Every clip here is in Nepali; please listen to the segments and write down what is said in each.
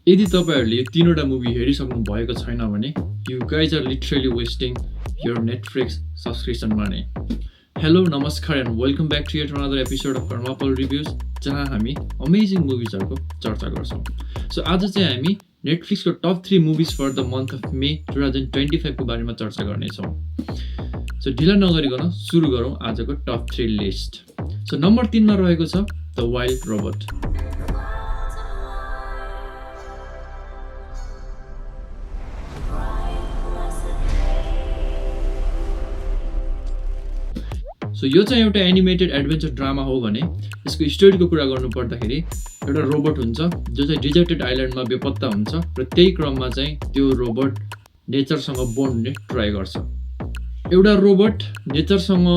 यदि तपाईहरुले यो तीनवटा मुभी हेरिसक्नु भएको छैन भने you guys are literally wasting your Netflix subscription money. Hello, namaskar and welcome back to yet another episode of Karmapal Reviews जहाँ हामी अमेजिङ मुभिजहरुको चर्चा गर्छौं. सो आज चाहिँ हामी Netflix को top 3 movies for the month of May 2025 को बारेमा चर्चा गर्ने छौं. सो ढिला नगरिकन सुरु गरौं आजको टप 3 लिस्ट. सो नम्बर 3 मा रहेको छ The Wild Robot. सो यो चाहिँ एउटा एनिमेटेड एडभेन्चर ड्रामा हो भने यसको स्टोरीको कुरा गर्नु पर्दाखेरि एउटा रोबोट हुन्छ जो चाहिँ डिजर्टेड आइल्यान्डमा बेपत्ता हुन्छ र त्यही क्रममा चाहिँ त्यो रोबोट नेचरसँग बोन्ड हुने ट्राई गर्छ. एउटा रोबोट नेचरसँग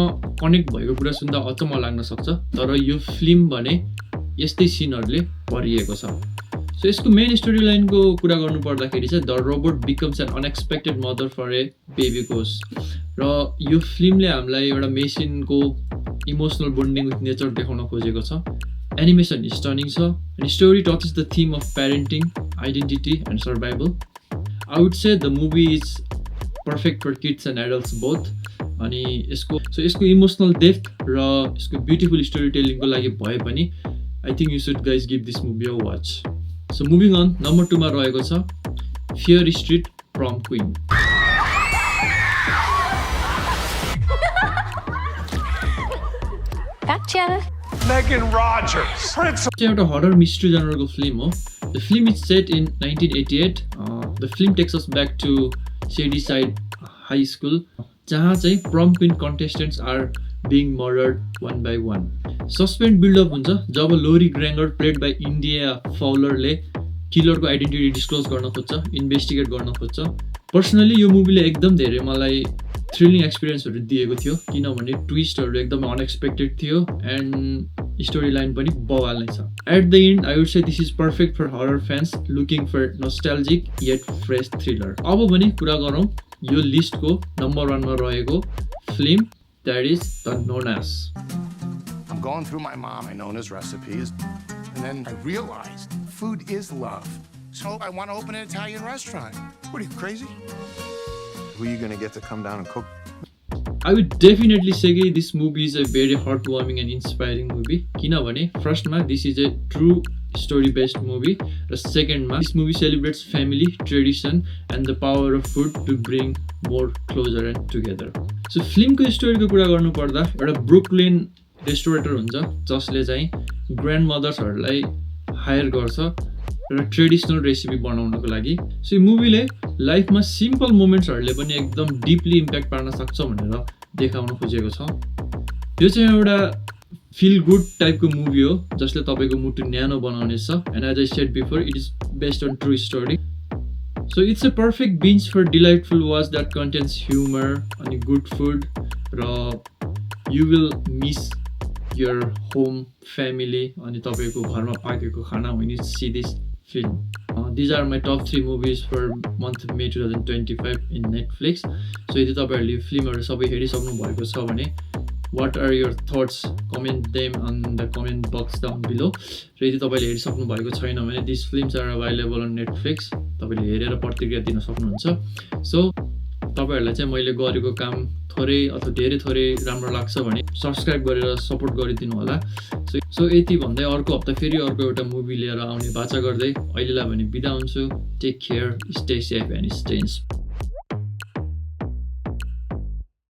कनेक्ट भएको कुरा सुन्दा अचम्म लाग्न सक्छ, तर यो फिल्म भने यस्तै सिनहरुले भरिएको छ. सो यसको मेन स्टोरी लाइनको कुरा गर्नु पर्दाखेरि चाहिँ the robot becomes an unexpected mother for a baby goes र यो फिल्मले हामीलाई एउटा मेसिनको इमोसनल बोन्डिङ विथ नेचर देखाउन खोजेको छ. एनिमेसन स्टनिङ छ and story touches the theme of parenting, identity and survival. I would say the movie is perfect for kids and adults both. अनि यसको इमोसनल डेप्थ र यसको ब्युटिफुल स्टोरी टेलिङको लागि भए पनि I think you should guys give this movie a watch. So moving on, number 2 मा रहेको छ Fear Street Prom Queen. Gotcha. Megan Rogers. एउटा हरर मिस्ट्री जनरको फिल्म हो. The film is set in 1988. The film takes us back to Shadyside High School जहाँ चाहिँ prom queen contestants are being murdered one by one. Suspense build up हुन्छ जब Lori Granger played by India फाउलरले किलरको आइडेन्टिटी डिस्क्लोज गर्न खोज्छ, इन्भेस्टिगेट गर्न खोज्छ. पर्सनली यो मुभीले एकदम धेरै मलाई थ्रिलिङ एक्सपिरियन्सहरु दिएको थियो किनभने ट्विस्टहरु एकदम अनएक्सपेक्टेड थियो एन्ड स्टोरी लाइन पनि बवाल नै छ. At the end I would say this is perfect for horror fans looking for nostalgic yet fresh thriller. अब भने कुरा गरौँ यो लिस्टको नम्बर 1 मा रहेको film that is the Nonas. I'm going through my mom and Nona's recipes, and then I realized food is love. So I want to open an Italian restaurant. What are you, crazy? Who are you going to get to come down and cook? I would definitely say this movie is a very heartwarming and inspiring movie. किनभने फर्स्टमा this is a true story based movie र सेकेन्डमा this movie celebrates family, tradition and the power of food to bring more closer and together. So फिल्मको स्टोरीको कुरा गर्नु पर्दा एउटा ब्रुकलिन रेस्टोरेटर हुन्छ जसले चाहिँ ग्रान्डमदर्सहरुलाई हायर गर्छ र ट्रेडिसनल रेसिपी बनाउनको लागि. सो यो मुभीले लाइफमा सिम्पल मोमेन्ट्सहरुले पनि एकदम डीपली इम्प्याक्ट पार्न सक्छ भनेर देखाउन खोजेको छ. यो चाहिँ एउटा feel good टाइपको मुभी हो जसले तपाईको मुटु न्यानो बनाउनेछ. And as I said before, it is based on true story. So it's a perfect binge for delightful watch that contains humor and good food. You will miss your home, family, and तपाईको घरमा पाकेको खाना when you see this film. These are my top 3 movies for month of May 2025 in Netflix. So यदि तपाईहरुले यो फिल्महरु सबै हेरिसक्नु भएको छ भने what are your thoughts? Comment them on the comment box down below. र यदि तपाईले हेरिसक्नु भएको छैन भने these films are available on Netflix. तपाईले हेरेर प्रतिक्रिया दिन सक्नुहुन्छ. सो तपाईहरुलाई चाहिँ मैले गरेको काम थोरै अथवा धेरै थोरै राम्रो लाग्छ भने सब्स्क्राइब गरेर सपोर्ट गरिदिनु होला. सो यति भन्दै अर्को हप्ता फेरि अर्को एउटा मुभी लिएर आउने बाचा गर्दै अहिलेलाई भने बिदा हुन्छु. Take care, stay safe and stay inspired.